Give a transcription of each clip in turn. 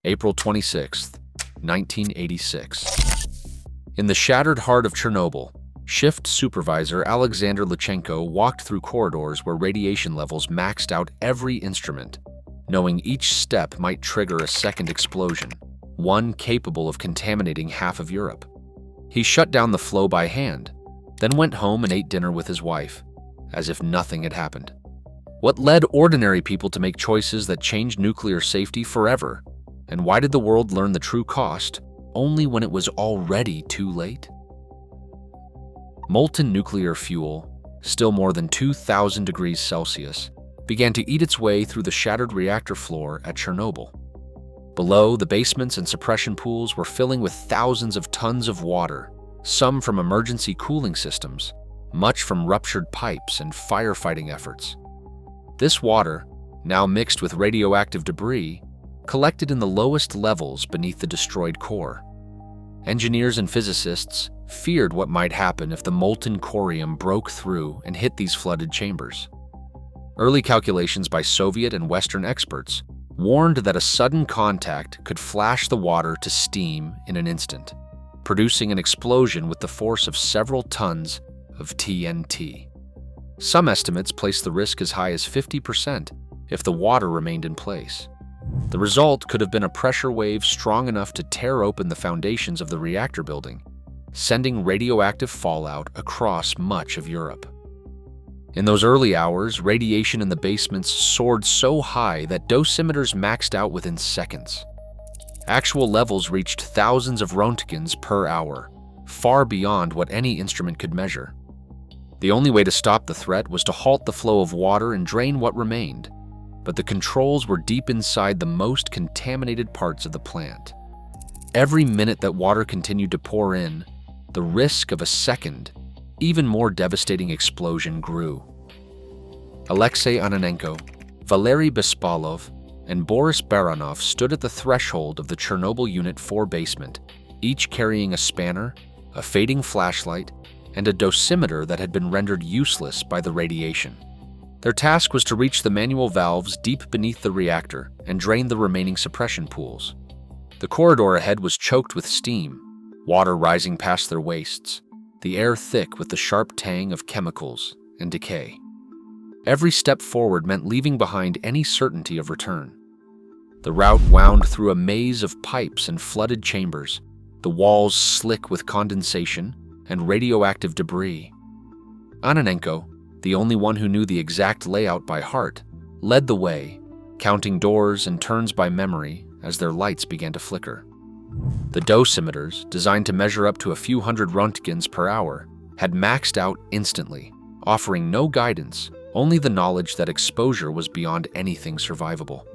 April 26, 1986. In the shattered heart of Chernobyl, shift supervisor Alexander Lutchenko walked through corridors where radiation levels maxed out every instrument, knowing each step might trigger a second explosion, one capable of contaminating half of Europe. He shut down the flow by hand, then went home and ate dinner with his wife, as if nothing had happened. What led ordinary people to make choices that changed nuclear safety forever? And why did the world learn the true cost only when it was already too late? Molten nuclear fuel, still more than 2,000 degrees Celsius, began to eat its way through the shattered reactor floor at Chernobyl. Below, the basements and suppression pools were filling with thousands of tons of water, some from emergency cooling systems, much from ruptured pipes and firefighting efforts. This water, now mixed with radioactive debris, collected in the lowest levels beneath the destroyed core. Engineers and physicists feared what might happen if the molten corium broke through and hit these flooded chambers. Early calculations by Soviet and Western experts warned that a sudden contact could flash the water to steam in an instant, producing an explosion with the force of several tons of TNT. Some estimates place the risk as high as 50% if the water remained in place. The result could have been a pressure wave strong enough to tear open the foundations of the reactor building, sending radioactive fallout across much of Europe. In those early hours, radiation in the basements soared so high that dosimeters maxed out within seconds. Actual levels reached thousands of Roentgens per hour, far beyond what any instrument could measure. The only way to stop the threat was to halt the flow of water and drain what remained, but the controls were deep inside the most contaminated parts of the plant. Every minute that water continued to pour in, the risk of a second, even more devastating explosion grew. Alexei Ananenko, Valery Bespalov, and Boris Baranov stood at the threshold of the Chernobyl Unit 4 basement, each carrying a spanner, a fading flashlight, and a dosimeter that had been rendered useless by the radiation. Their task was to reach the manual valves deep beneath the reactor and drain the remaining suppression pools. The corridor ahead was choked with steam, water rising past their waists, the air thick with the sharp tang of chemicals and decay. Every step forward meant leaving behind any certainty of return. The route wound through a maze of pipes and flooded chambers, the walls slick with condensation and radioactive debris. Ananenko, the only one who knew the exact layout by heart, led the way, counting doors and turns by memory as their lights began to flicker. The dosimeters, designed to measure up to a few hundred Roentgens per hour, had maxed out instantly, offering no guidance, only the knowledge that exposure was beyond anything survivable.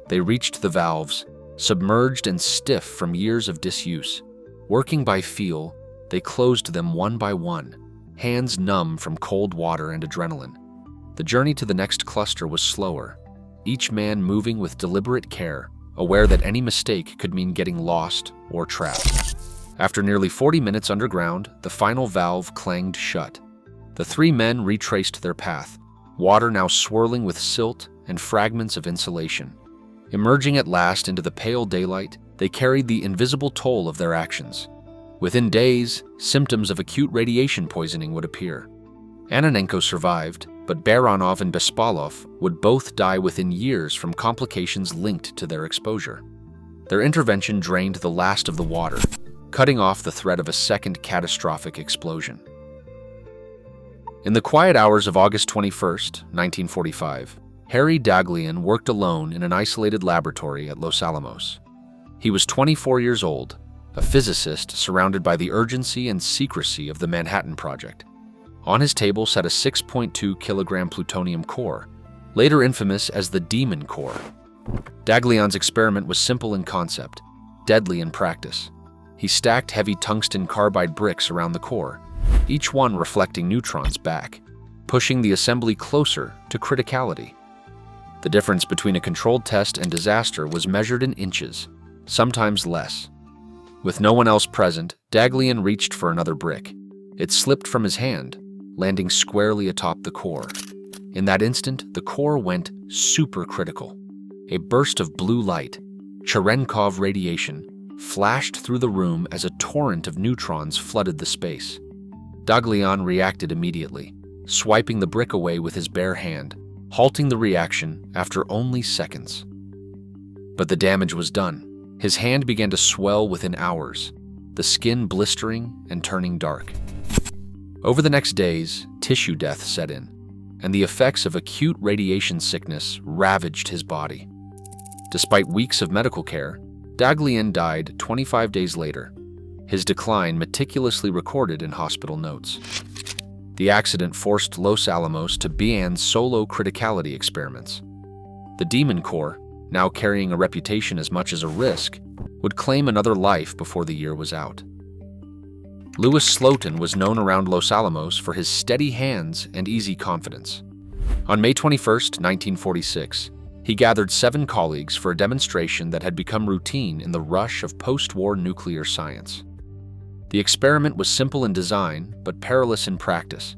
They reached the valves, submerged and stiff from years of disuse. Working by feel, they closed them one by one, hands numb from cold water and adrenaline. The journey to the next cluster was slower, each man moving with deliberate care, aware that any mistake could mean getting lost or trapped. After nearly 40 minutes underground, the final valve clanged shut. The three men retraced their path, water now swirling with silt and fragments of insulation. Emerging at last into the pale daylight, they carried the invisible toll of their actions. Within days, symptoms of acute radiation poisoning would appear. Ananenko survived, but Baranov and Bespalov would both die within years from complications linked to their exposure. Their intervention drained the last of the water, cutting off the threat of a second catastrophic explosion. In the quiet hours of August 21, 1945, Harry Daghlian worked alone in an isolated laboratory at Los Alamos. He was 24 years old, a physicist surrounded by the urgency and secrecy of the Manhattan Project. On his table sat a 6.2 kilogram plutonium core, later infamous as the Demon Core. Daghlian's experiment was simple in concept, deadly in practice. He stacked heavy tungsten carbide bricks around the core, each one reflecting neutrons back, pushing the assembly closer to criticality. The difference between a controlled test and disaster was measured in inches, sometimes less. With no one else present, Daghlian reached for another brick. It slipped from his hand, landing squarely atop the core. In that instant, the core went supercritical. A burst of blue light, Cherenkov radiation flashed through the room as a torrent of neutrons flooded the space. Daglian reacted immediately, swiping the brick away with his bare hand, halting the reaction after only seconds. But the damage was done. His hand began to swell within hours, the skin blistering and turning dark. Over the next days, tissue death set in, and the effects of acute radiation sickness ravaged his body. Despite weeks of medical care, Daglian died 25 days later, his decline meticulously recorded in hospital notes. The accident forced Los Alamos to ban solo criticality experiments. The Demon Corps, now carrying a reputation as much as a risk, would claim another life before the year was out. Louis Slotin was known around Los Alamos for his steady hands and easy confidence. On May 21, 1946, he gathered 7 colleagues for a demonstration that had become routine in the rush of post-war nuclear science. The experiment was simple in design, but perilous in practice.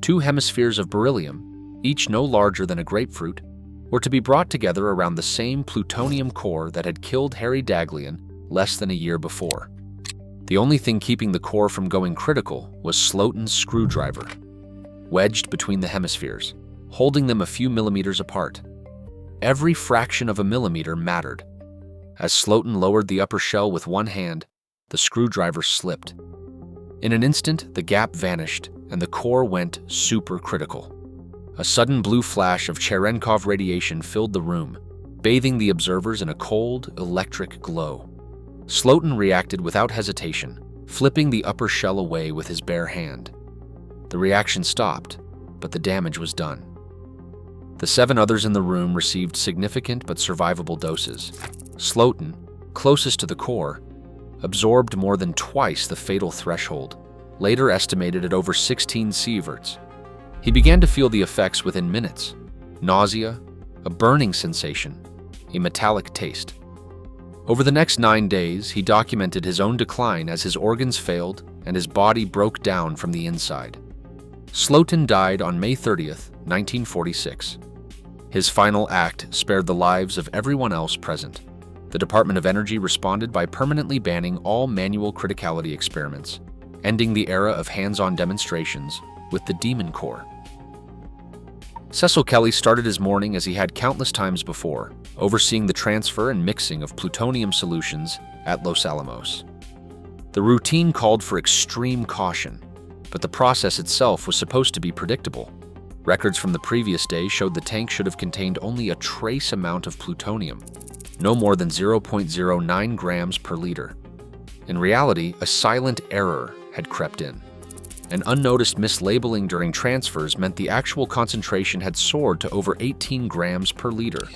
2 hemispheres of beryllium, each no larger than a grapefruit, were to be brought together around the same plutonium core that had killed Harry Daglian less than a year before. The only thing keeping the core from going critical was Slotin's screwdriver, wedged between the hemispheres, holding them a few millimeters apart. Every fraction of a millimeter mattered. As Slotin lowered the upper shell with one hand, the screwdriver slipped. In an instant, the gap vanished, and the core went supercritical. A sudden blue flash of Cherenkov radiation filled the room, bathing the observers in a cold, electric glow. Slotin reacted without hesitation, flipping the upper shell away with his bare hand. The reaction stopped, but the damage was done. The 7 others in the room received significant but survivable doses. Slotin, closest to the core, absorbed more than twice the fatal threshold, later estimated at over 16 sieverts. He began to feel the effects within minutes: nausea, a burning sensation, a metallic taste. Over the next 9 days, he documented his own decline as his organs failed and his body broke down from the inside. Slotin died on May 30th, 1946. His final act spared the lives of everyone else present. The Department of Energy responded by permanently banning all manual criticality experiments, ending the era of hands-on demonstrations with the Demon Corps. Cecil Kelly started his morning as he had countless times before, overseeing the transfer and mixing of plutonium solutions at Los Alamos. The routine called for extreme caution, but the process itself was supposed to be predictable. Records from the previous day showed the tank should have contained only a trace amount of plutonium, no more than 0.09 grams per liter. In reality, a silent error had crept in. An unnoticed mislabeling during transfers meant the actual concentration had soared to over 18 grams per liter,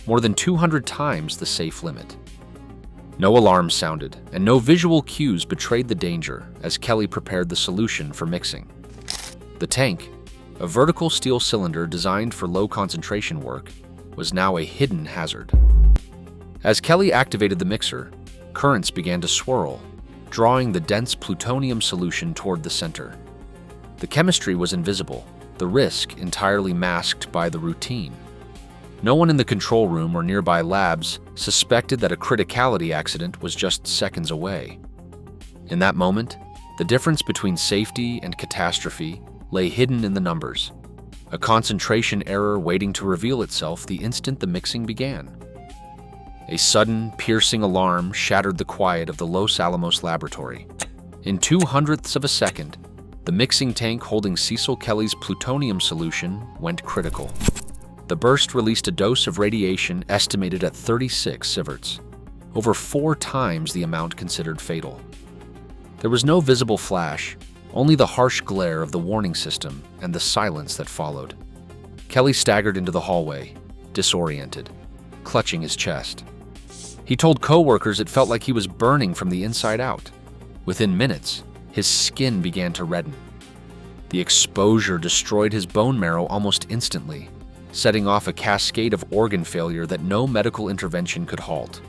more than 200 times the safe limit. No alarms sounded, and no visual cues betrayed the danger as Kelly prepared the solution for mixing. The tank, a vertical steel cylinder designed for low concentration work, was now a hidden hazard. As Kelly activated the mixer, currents began to swirl, drawing the dense plutonium solution toward the center. The chemistry was invisible, the risk entirely masked by the routine. No one in the control room or nearby labs suspected that a criticality accident was just seconds away. In that moment, the difference between safety and catastrophe lay hidden in the numbers, a concentration error waiting to reveal itself the instant the mixing began. A sudden, piercing alarm shattered the quiet of the Los Alamos laboratory. In 0.02 of a second, the mixing tank holding Cecil Kelly's plutonium solution went critical. The burst released a dose of radiation estimated at 36 sieverts, over 4 times the amount considered fatal. There was no visible flash, only the harsh glare of the warning system and the silence that followed. Kelly staggered into the hallway, disoriented, clutching his chest. He told co-workers it felt like he was burning from the inside out. Within minutes, his skin began to redden. The exposure destroyed his bone marrow almost instantly, setting off a cascade of organ failure that no medical intervention could halt.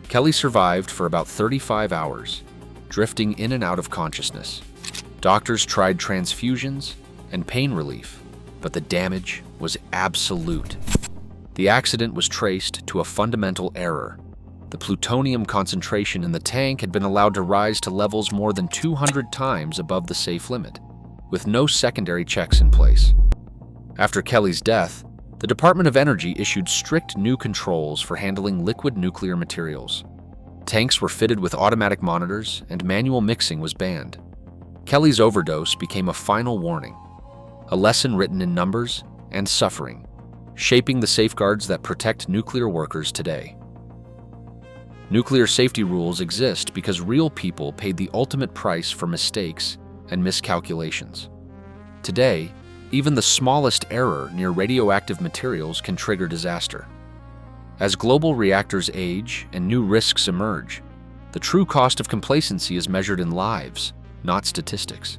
Kelly survived for about 35 hours, drifting in and out of consciousness. Doctors tried transfusions and pain relief, but the damage was absolute. The accident was traced to a fundamental error. The plutonium concentration in the tank had been allowed to rise to levels more than 200 times above the safe limit, with no secondary checks in place. After Kelly's death, the Department of Energy issued strict new controls for handling liquid nuclear materials. Tanks were fitted with automatic monitors, and manual mixing was banned. Kelly's overdose became a final warning, a lesson written in numbers and suffering, shaping the safeguards that protect nuclear workers today. Nuclear safety rules exist because real people paid the ultimate price for mistakes and miscalculations. Today, even the smallest error near radioactive materials can trigger disaster. As global reactors age and new risks emerge, the true cost of complacency is measured in lives, not statistics.